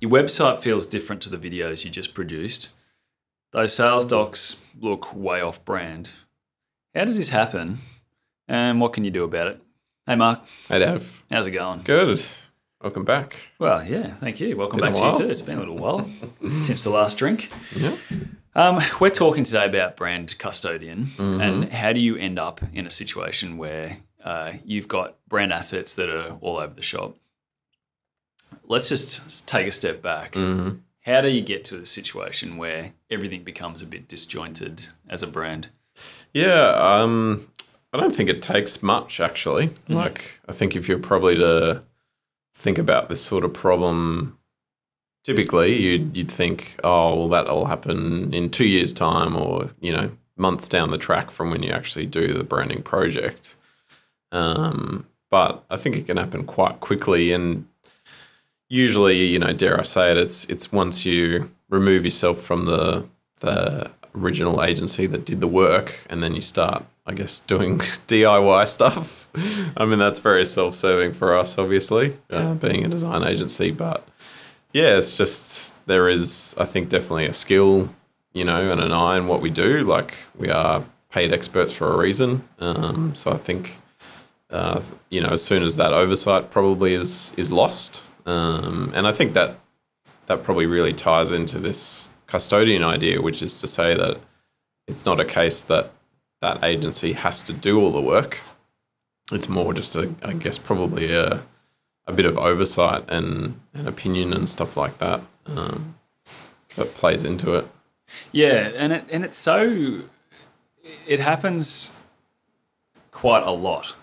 Your website feels different to the videos you just produced. Those sales docs look way off brand. How does this happen? And what can you do about it? Hey, Mark. Hey, Dave. How's it going? Good. Welcome back. Well, yeah, thank you. Welcome back to you too. It's been a little while since the last drink. Yeah. We're talking today about brand custodian and how do you end up in a situation where you've got brand assets that are all over the shop. Let's just take a step back. How do you get to a situation where everything becomes a bit disjointed as a brand? Yeah, I don't think it takes much, actually. Like, I think if you're probably to think about this sort of problem, typically you'd think, oh, well, that'll happen in 2 years' time or, months down the track from when you actually do the branding project. But I think it can happen quite quickly, and usually, dare I say it, it's once you remove yourself from the original agency that did the work, and then you start, I guess, doing DIY stuff. I mean, that's very self-serving for us, obviously, being a design agency. But yeah, it's just, there is, I think, definitely a skill, and an eye in what we do. Like, we are paid experts for a reason. So I think, as soon as that oversight probably is lost, and I think that probably really ties into this custodian idea, which is to say that it's not a case that that agency has to do all the work. It's more just I guess probably a bit of oversight and opinion and stuff like that that plays into it. Yeah, and it's so, it happens quite a lot.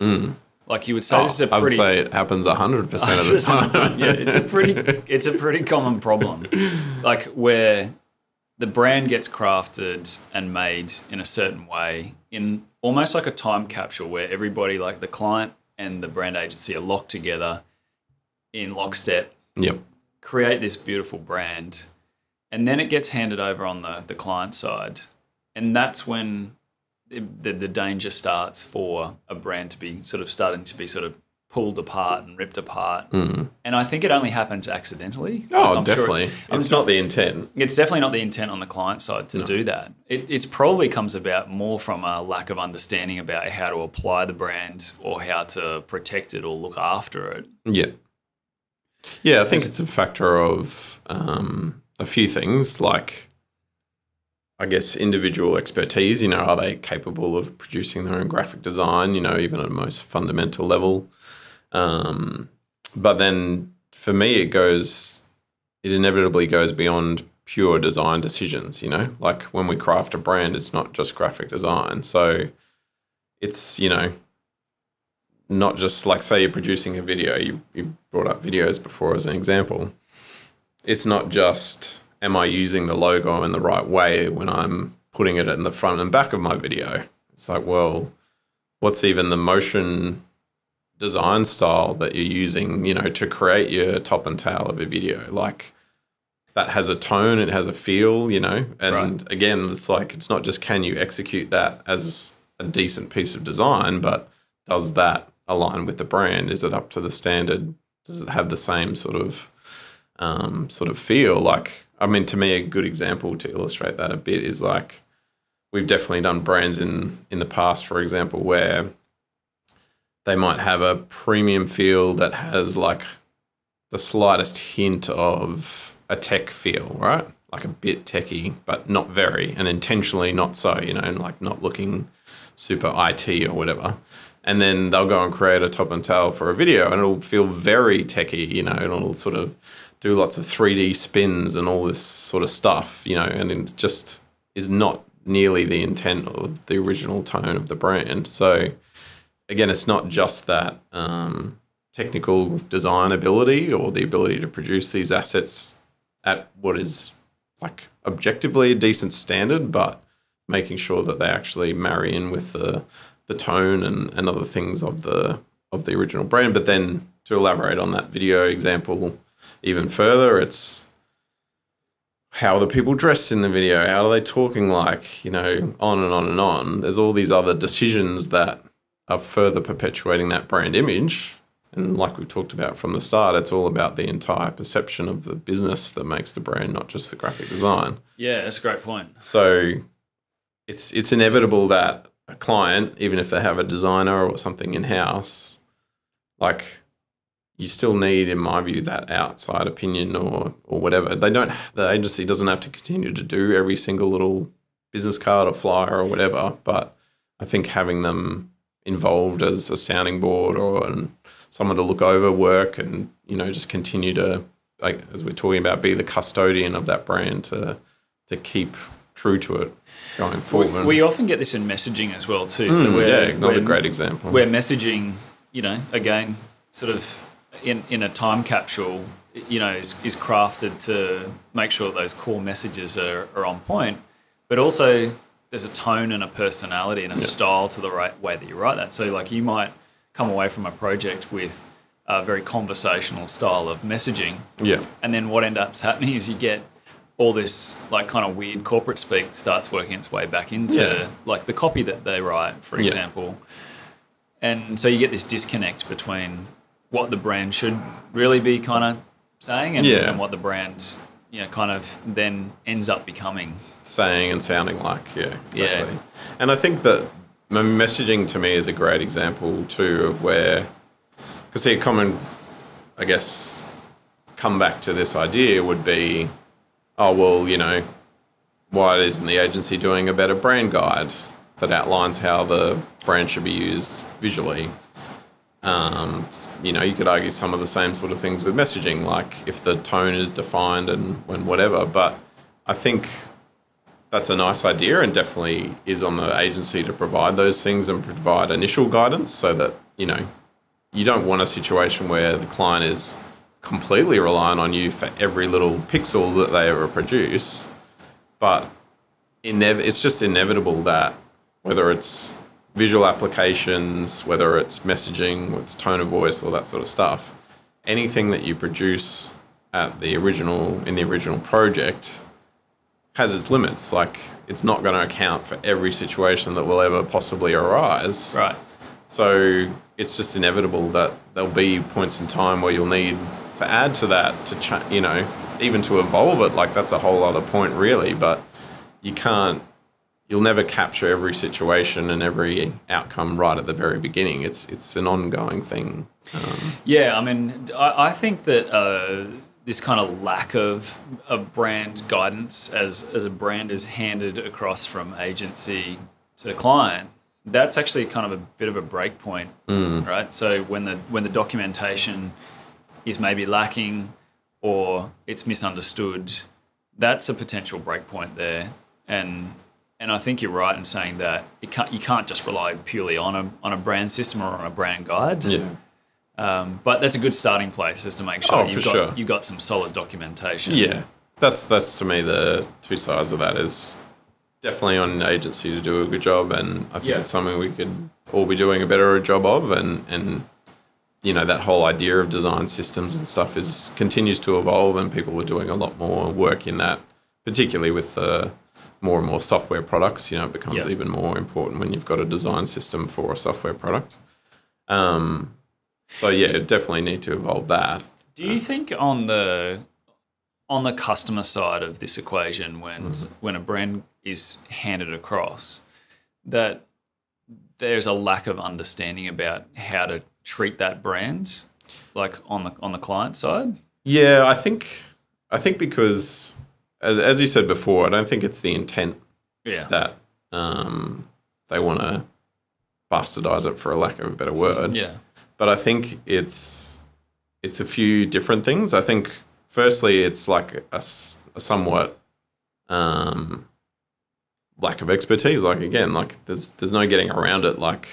Like you would say, this is a pretty. I would say it happens 100% of the time. Yeah, it's a pretty common problem. Like where the brand gets crafted and made in a certain way, in almost like a time capsule where everybody, like the client and the brand agency, are locked together in lockstep. Yep. Create this beautiful brand, and then it gets handed over on the client side, and that's when the danger starts for a brand to be starting to be pulled apart and ripped apart. And I think it only happens accidentally. Oh, I'm definitely. Sure it's not the intent. It's definitely not the intent on the client side to do that. It's probably comes about more from a lack of understanding about how to apply the brand or how to protect it or look after it. Yeah. Yeah, I think it's a factor of a few things, like, I guess, individual expertise. Are they capable of producing their own graphic design, even at a most fundamental level? But then for me, it inevitably goes beyond pure design decisions, like when we craft a brand, it's not just graphic design. So it's, not just like, say you're producing a video, you brought up videos before as an example. It's not just, am I using the logo in the right way when I'm putting it in the front and back of my video? It's like, well, what's even the motion design style that you're using, to create your top and tail of a video? Like, that has a tone, it has a feel, and right. Again, it's like, it's not just can you execute that as a decent piece of design, but does that align with the brand? Is it up to the standard? Does it have the same sort of feel? Like, I mean, to me, a good example to illustrate that a bit is like, we've definitely done brands in the past, for example, where they might have a premium feel that has like the slightest hint of a tech feel, right? Like a bit techy, but not very, and intentionally not so, and like not looking super IT or whatever. And then they'll go and create a top and tail for a video, and it'll feel very techy, it'll sort of do lots of 3D spins and all this sort of stuff, and it just is not nearly the intent of the original tone of the brand. So again, it's not just that technical design ability or the ability to produce these assets at what is like objectively a decent standard, but making sure that they actually marry in with the tone and other things of the original brand. But then to elaborate on that video example even further, it's how are the people dressed in the video? How are they talking like, on and on and on. There's all these other decisions that are further perpetuating that brand image. And like we talked about from the start, it's all about the entire perception of the business that makes the brand, not just the graphic design. Yeah, that's a great point. So it's inevitable that a client, even if they have a designer or something in-house, like you still need, in my view, that outside opinion or whatever. The agency doesn't have to continue to do every single little business card or flyer or whatever, but I think having them involved as a sounding board or someone to look over work and, just continue to, like, as we're talking about, be the custodian of that brand to keep true to it going forward. We often get this in messaging as well too. Another great example. Where messaging, again, sort of in a time capsule, is crafted to make sure those core messages are on point, but also there's a tone and a personality and a style to the right way that you write that. So like you might come away from a project with a very conversational style of messaging. Yeah. And then what ends up happening is you get all this like kind of weird corporate speak starts working its way back into like the copy that they write, for example. And so you get this disconnect between what the brand should really be kind of saying and what the brand, kind of then ends up becoming. Saying and sounding like, exactly. Yeah. And I think that messaging to me is a great example too of where, because a common, I guess, come back to this idea would be, oh, well, why isn't the agency doing a better brand guide that outlines how the brand should be used visually? You could argue some of the same sort of things with messaging, like if the tone is defined and when whatever, but I think that's a nice idea and definitely is on the agency to provide those things and provide initial guidance so that, you don't want a situation where the client is completely reliant on you for every little pixel that they ever produce. But it's just inevitable that whether it's visual applications, whether it's messaging, whether it's tone of voice, all that sort of stuff, anything that you produce in the original project has its limits. Like it's not going to account for every situation that will ever possibly arise. Right. So it's just inevitable that there'll be points in time where you'll need to add to that, to even to evolve it. Like that's a whole other point, really. But you'll never capture every situation and every outcome right at the very beginning. It's an ongoing thing. I think that this kind of lack of brand guidance as a brand is handed across from agency to client, that's actually kind of a bit of a break point, right? So when the documentation is maybe lacking or it's misunderstood, that's a potential break point there. And I think you're right in saying that you can't just rely purely on a brand system or on a brand guide. Yeah. But that's a good starting place, is to make sure you've got some solid documentation. Yeah, that's to me the two sides of that is definitely on an agency to do a good job, and I think it's something we could all be doing a better job of, and that whole idea of design systems and stuff continues to evolve, and people are doing a lot more work in that, particularly with more and more software products. It becomes even more important when you've got a design system for a software product. So definitely need to evolve that. Do you think on the customer side of this equation, when a brand is handed across, that there's a lack of understanding about how to treat that brand, like on the client side? Yeah, I think because as you said before, I don't think it's the intent that they want to bastardize it, for a lack of a better word. Yeah. But I think it's a few different things. I think firstly it's like a somewhat lack of expertise. Like again, like there's no getting around it. Like,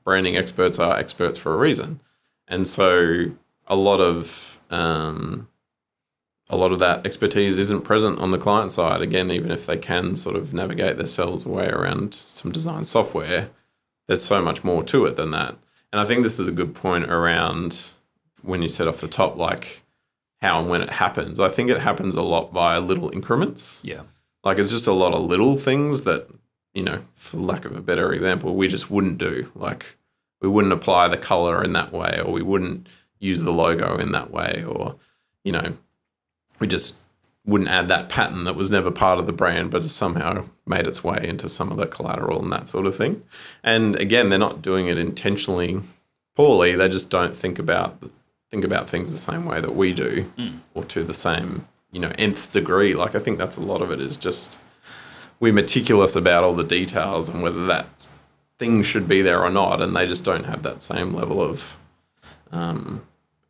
branding experts are experts for a reason. And so a lot of that expertise isn't present on the client side. Again, even if they can sort of navigate themselves away around some design software, there's so much more to it than that. And I think this is a good point around when you said off the top, like how and when it happens. I think it happens a lot via little increments. Yeah. Like it's just a lot of little things that, for lack of a better example, we just wouldn't do. Like we wouldn't apply the color in that way, or we wouldn't use the logo in that way, or, you know, we just wouldn't add that pattern that was never part of the brand but has somehow made its way into some of the collateral and that sort of thing. And again, they're not doing it intentionally poorly. They just don't think about things the same way that we do, or to the same, you know, nth degree. Like, I think that's a lot of it, is just we're meticulous about all the details and whether that thing should be there or not, and they just don't have that same level of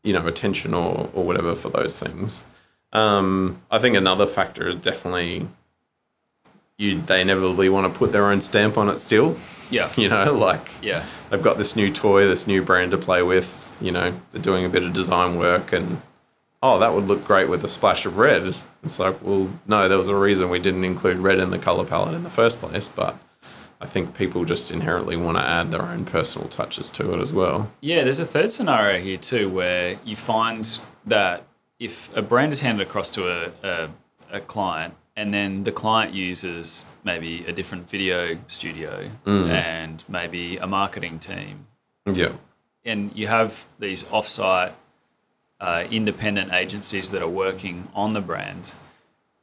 you know, attention or whatever for those things. I think another factor is definitely they inevitably want to put their own stamp on it still. Yeah. You know, like, yeah, they've got this new toy, this new brand to play with, you know, they're doing a bit of design work and, oh, that would look great with a splash of red. It's like, well, no, there was a reason we didn't include red in the color palette in the first place, but I think people just inherently want to add their own personal touches to it as well. Yeah, there's a third scenario here too, where you find that if a brand is handed across to a client, and then the client uses maybe a different video studio and maybe a marketing team. Yeah. And you have these offsite independent agencies that are working on the brands.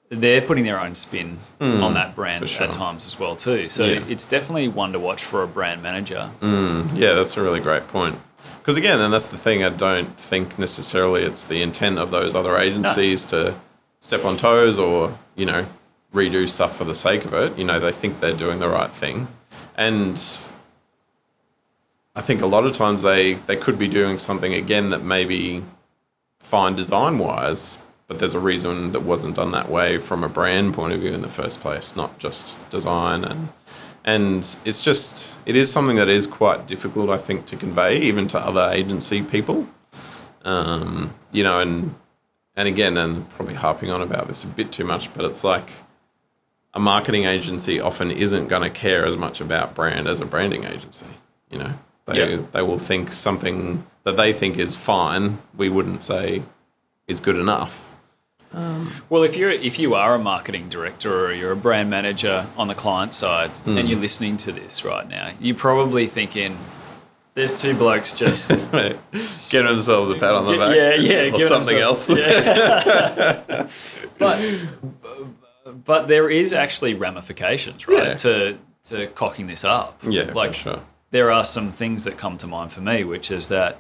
They're putting their own spin on that brand at times as well too. So it's definitely one to watch for a brand manager. Yeah, that's a really great point. Because again, and that's the thing, I don't think necessarily it's the intent of those other agencies to step on toes or, you know, redo stuff for the sake of it. You know, they think they're doing the right thing. And I think a lot of times they could be doing something, again, that maybe fine design-wise, but there's a reason that wasn't done that way from a brand point of view in the first place, not just design. And it's just, it is something that is quite difficult, I think, to convey even to other agency people. You know, and again, and probably harping on about this a bit too much, but it's like a marketing agency often isn't going to care as much about brand as a branding agency. You know, they will think something that they think is fine, we wouldn't say is good enough. Well, if you are a marketing director or you're a brand manager on the client side and you're listening to this right now, you're probably thinking, there's two blokes just give themselves a pat on the back, or something else. Yeah. but there is actually ramifications, right, to cocking this up. Yeah, like, for sure. There are some things that come to mind for me, which is that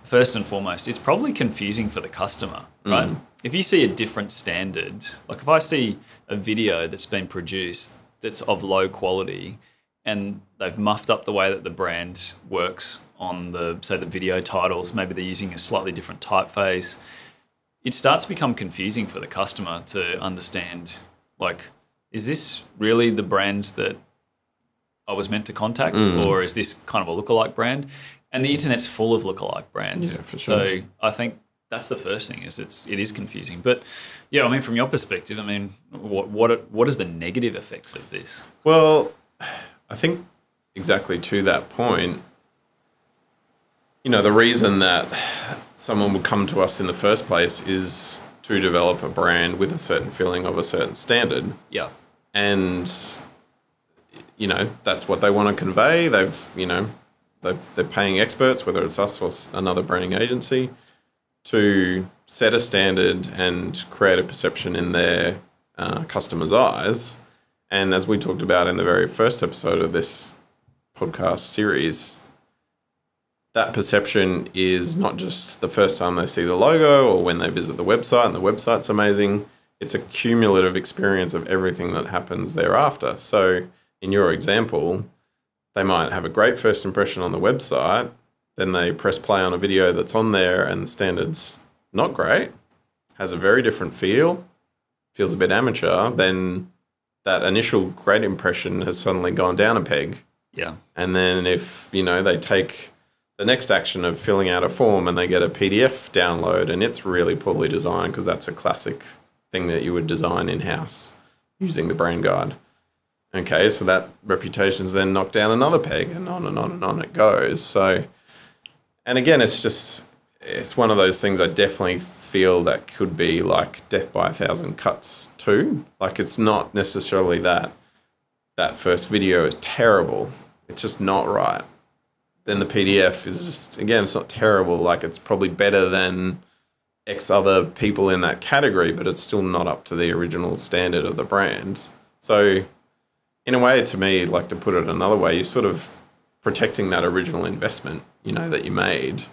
first and foremost, it's probably confusing for the customer, right? If you see a different standard, like if I see a video that's been produced that's of low quality and they've muffed up the way that the brand works on the video titles, maybe they're using a slightly different typeface, it starts to become confusing for the customer to understand, like, is this really the brand that I was meant to contact, or is this kind of a lookalike brand? And the internet's full of lookalike brands. Yeah, for sure. So I think that's the first thing, is it is confusing. But yeah, I mean, from your perspective, I mean, what is the negative effects of this? Well, I think exactly to that point, you know, the reason that someone would come to us in the first place is to develop a brand with a certain feeling of a certain standard. Yeah. And, you know, that's what they want to convey. They're paying experts, whether it's us or another branding agency, to set a standard and create a perception in their customers' eyes. And as we talked about in the very first episode of this podcast series, that perception is not just the first time they see the logo or when they visit the website and the website's amazing. It's a cumulative experience of everything that happens thereafter. So in your example, they might have a great first impression on the website, then they press play on a video that's on there and the standard's not great, has a very different feel, feels a bit amateur, then that initial great impression has suddenly gone down a peg. Yeah. And then if, you know, they take the next action of filling out a form and they get a PDF download and it's really poorly designed, because that's a classic thing that you would design in-house using the brand guide. Okay, so that reputation's then knocked down another peg, and on and on and on it goes. So, and again, it's one of those things I definitely feel that could be like death by 1,000 cuts too. Like, it's not necessarily that first video is terrible. It's just not right. then the PDF is just, again, it's not terrible. Like, it's probably better than X other people in that category, but it's still not up to the original standard of the brand. So in a way, to me, like, to put it another way, you're sort of protecting that original investment, you know, that you made.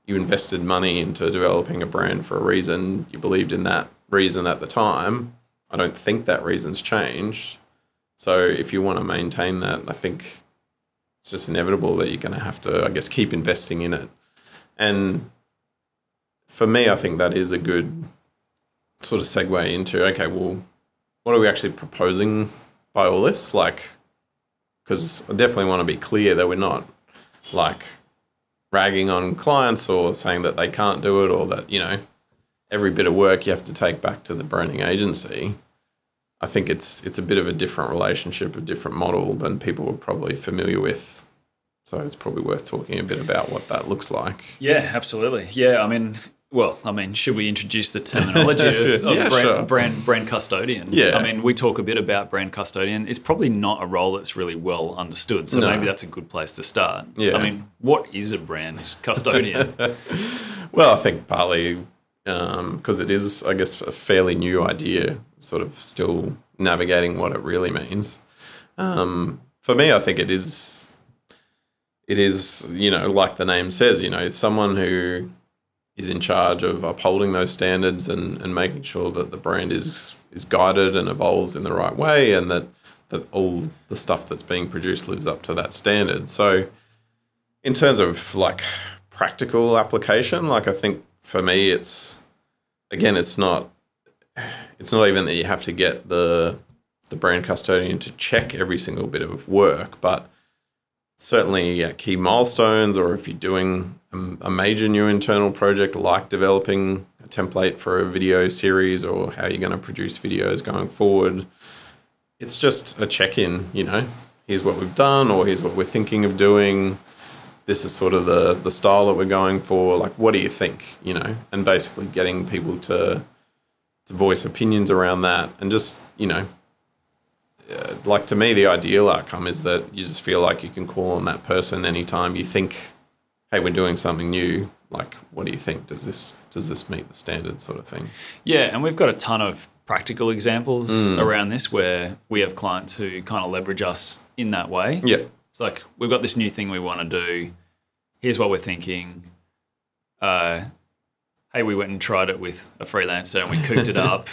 You invested money into developing a brand for a reason. You believed in that reason at the time. I don't think that reason's changed. So if you want to maintain that, I think it's just inevitable that you're going to have to, I guess, keep investing in it. And for me, I think that is a good sort of segue into, okay, well, what are we actually proposing by all this? Like, because I definitely want to be clear that we're not, like, ragging on clients or saying that they can't do it, or that, you know, every bit of work you have to take back to the branding agency. I think it's a bit of a different relationship, a different model than people were probably familiar with. So it's probably worth talking a bit about what that looks like. Yeah, absolutely. Yeah, I mean, should we introduce the terminology of Yeah, sure. brand custodian? Yeah. I mean, we talk a bit about brand custodian. It's probably not a role that's really well understood, so maybe that's a good place to start. Yeah. I mean, what is a brand custodian? Well, I think partly because it is, I guess, a fairly new idea, sort of still navigating what it really means. For me, I think it is, you know, like the name says, you know, someone who is in charge of upholding those standards and making sure that the brand is guided and evolves in the right way, and that all the stuff that's being produced lives up to that standard. So in terms of, like, practical application, like, I think for me it's not even that you have to get the brand custodian to check every single bit of work, but certainly at key milestones, or if you're doing a major new internal project like developing a template for a video series, or how you're going to produce videos going forward, it's just a check-in, you know, here's what we've done, or here's what we're thinking of doing. This is sort of the style that we're going for. Like, what do you think, you know? And basically getting people to voice opinions around that. And just, you know, like, to me, the ideal outcome is that you just feel like you can call on that person anytime you think, hey, we're doing something new. Like, what do you think? Does this meet the standard, sort of thing? Yeah, and we've got a ton of practical examples around this where we have clients who kind of leverage us in that way. Yeah. It's like, we've got this new thing we want to do. Here's what we're thinking. Hey, we went and tried it with a freelancer and we cooked it up.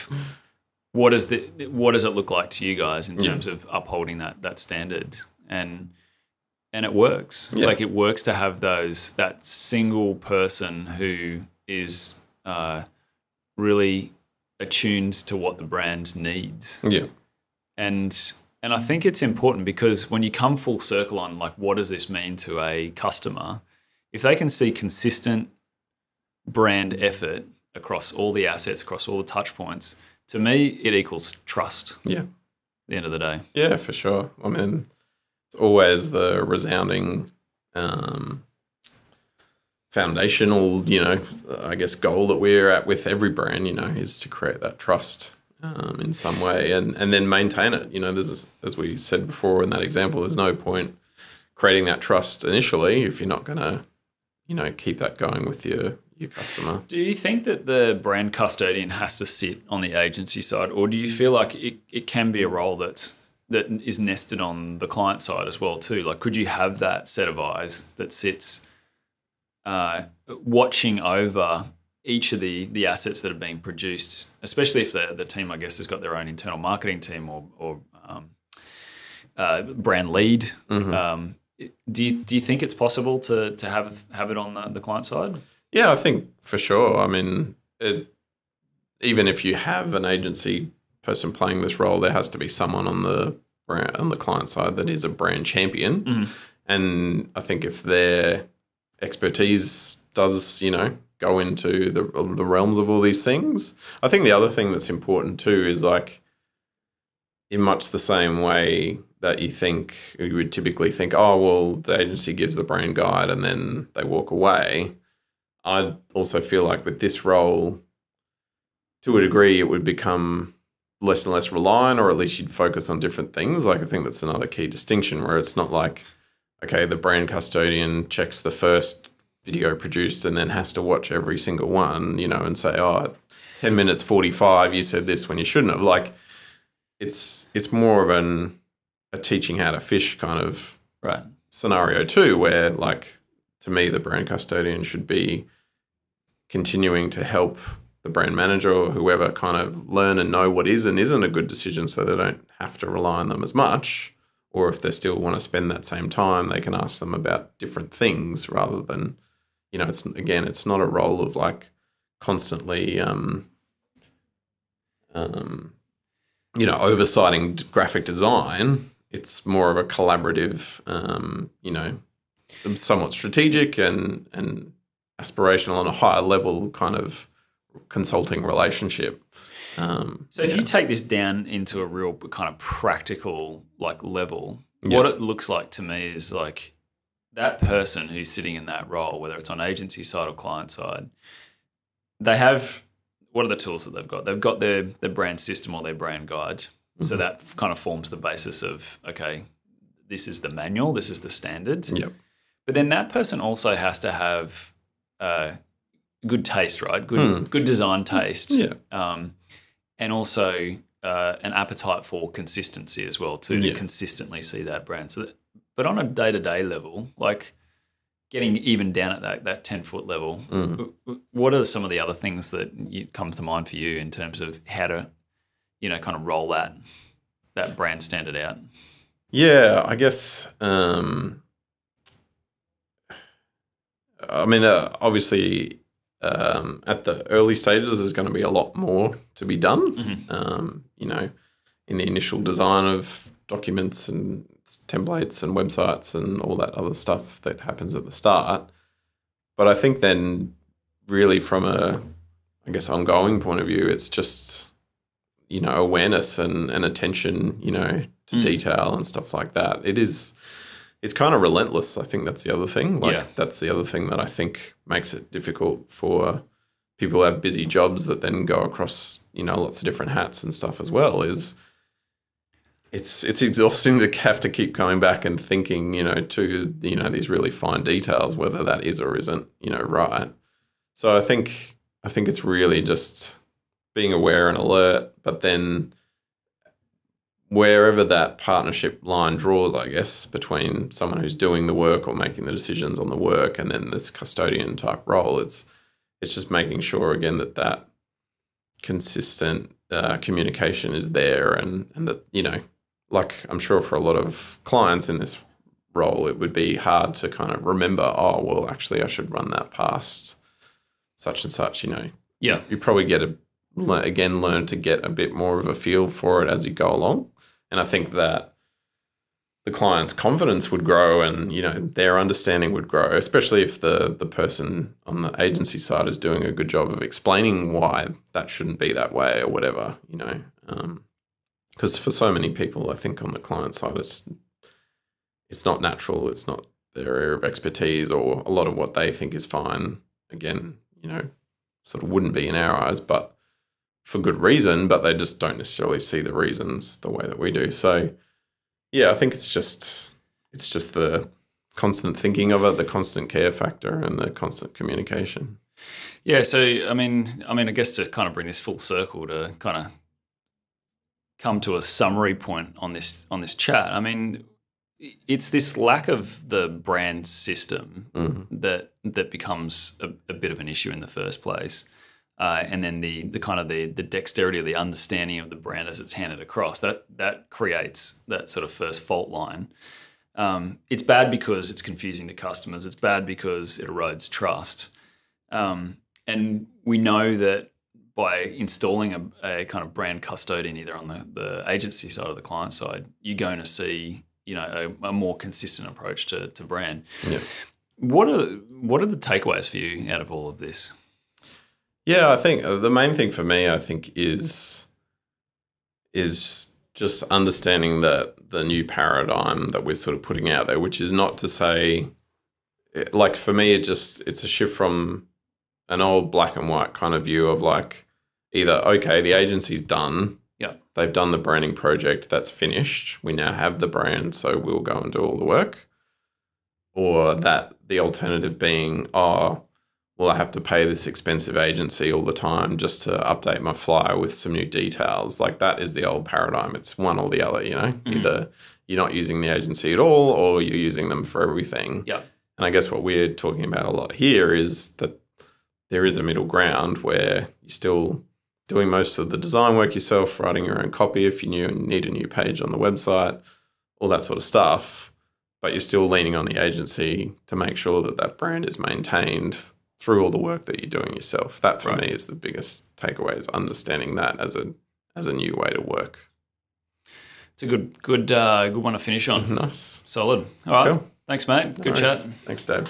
What does it look like to you guys in terms of upholding that standard? And it works. Yeah. Like, it works to have that single person who is really attuned to what the brand needs. Yeah. And I think it's important, because when you come full circle on, like, what does this mean to a customer, if they can see consistent brand effort across all the assets, across all the touch points, to me, it equals trust. Yeah. At the end of the day. Yeah, for sure. I mean, it's always the resounding foundational, you know, I guess, goal that we're at with every brand, you know, is to create that trust in some way, and then maintain it. You know, as we said before in that example, there's no point creating that trust initially if you're not going to, you know, keep that going with your customer. Do you think that the brand custodian has to sit on the agency side, or do you feel like it can be a role that is nested on the client side as well too? Like, could you have that set of eyes that sits watching over each of the assets that are being produced, especially if the team, I guess, has got their own internal marketing team or brand lead? Mm-hmm. Do you think it's possible to have it on the client side? Yeah, I think for sure. I mean, even if you have an agency person playing this role, there has to be someone on the client side that is a brand champion. Mm-hmm. And I think if their expertise does, you know, go into the realms of all these things, I think the other thing that's important too is, like, in much the same way that you would typically think, oh, well, the agency gives the brand guide and then they walk away. I also feel like with this role, to a degree, it would become less and less reliant, or at least you'd focus on different things. Like, I think that's another key distinction, where it's not like okay, the brand custodian checks the first video produced and then has to watch every single one, and say, 10 minutes 45, you said this when you shouldn't have. Like, it's more of a teaching how to fish kind of right scenario too, where, like, to me, the brand custodian should be continuing to help the brand manager or whoever kind of learn and know what is and isn't a good decision, so they don't have to rely on them as much. Or if they still want to spend that same time, they can ask them about different things rather than, it's not a role of, like, constantly, oversighting graphic design. It's more of a collaborative, somewhat strategic and aspirational on a higher level kind of consulting relationship. So if you take this down into a real kind of practical, like, level, what it looks like to me is, like, that person who's sitting in that role, whether it's on agency side or client side, they have, what are the tools that they've got? They've got their brand system or their brand guide. Mm-hmm. So that kind of forms the basis of, okay, this is the manual, this is the standards. Yep. But then that person also has to have good taste, right? Good design taste. Yeah. And also an appetite for consistency as well, too, to consistently see that brand. But on a day-to-day level, like, getting even down at that 10-foot level, what are some of the other things that come to mind for you in terms of how to, kind of roll that brand standard out? Yeah, I guess, obviously, at the early stages, there's going to be a lot more to be done, in the initial design of documents and templates and websites and all that other stuff that happens at the start. But I think then really from a, I guess, ongoing point of view, it's just, awareness and attention, to detail and stuff like that. It's kind of relentless. I think that's the other thing. That's the other thing that I think makes it difficult for people who have busy jobs that then go across, lots of different hats and stuff as well, is it's exhausting to have to keep going back and thinking, to, these really fine details, whether that is or isn't, right. So I think it's really just being aware and alert, but then wherever that partnership line draws, I guess, between someone who's doing the work or making the decisions on the work and then this custodian type role, it's just making sure, again, that consistent communication is there and that, like, I'm sure for a lot of clients in this role, it would be hard to kind of remember, actually I should run that past such and such, Yeah. You probably learn to get a bit more of a feel for it as you go along. And I think that the client's confidence would grow and, their understanding would grow, especially if the person on the agency side is doing a good job of explaining why that shouldn't be that way or whatever, because for so many people, I think on the client side, it's not natural. It's not their area of expertise, or a lot of what they think is fine, again, sort of wouldn't be in our eyes, but for good reason, but they just don't necessarily see the reasons the way that we do. So, yeah, I think it's just the constant thinking of it, the constant care factor, and the constant communication. Yeah. So, I guess to kind of bring this full circle to kind of come to a summary point on this chat. It's this lack of the brand system that becomes a bit of an issue in the first place. And then the kind of the dexterity or the understanding of the brand as it's handed across, that creates that sort of first fault line. It's bad because it's confusing to customers. It's bad because it erodes trust. And we know that by installing a kind of brand custodian either on the agency side or the client side, you're going to see a more consistent approach to brand. Yeah. What are the takeaways for you out of all of this? Yeah, I think the main thing for me, I think, is just understanding that the new paradigm that we're sort of putting out there, which is not to say, like, for me, it's a shift from an old black and white kind of view of, like, either, okay, the agency's done. Yeah. They've done the branding project, that's finished. We now have the brand, so we'll go and do all the work. or that the alternative being, oh, well, I have to pay this expensive agency all the time just to update my flyer with some new details. Like, that is the old paradigm. It's one or the other, you know? Either you're not using the agency at all or you're using them for everything. Yeah. And I guess what we're talking about a lot here is that there is a middle ground where you're still doing most of the design work yourself, writing your own copy if you need a new page on the website, all that sort of stuff, but you're still leaning on the agency to make sure that that brand is maintained through all the work that you're doing yourself. That for me is the biggest takeaway, is understanding that as a new way to work. It's a good one to finish on. Nice. Solid. All right. Cool. Thanks, mate. Good chat. Thanks, Dave.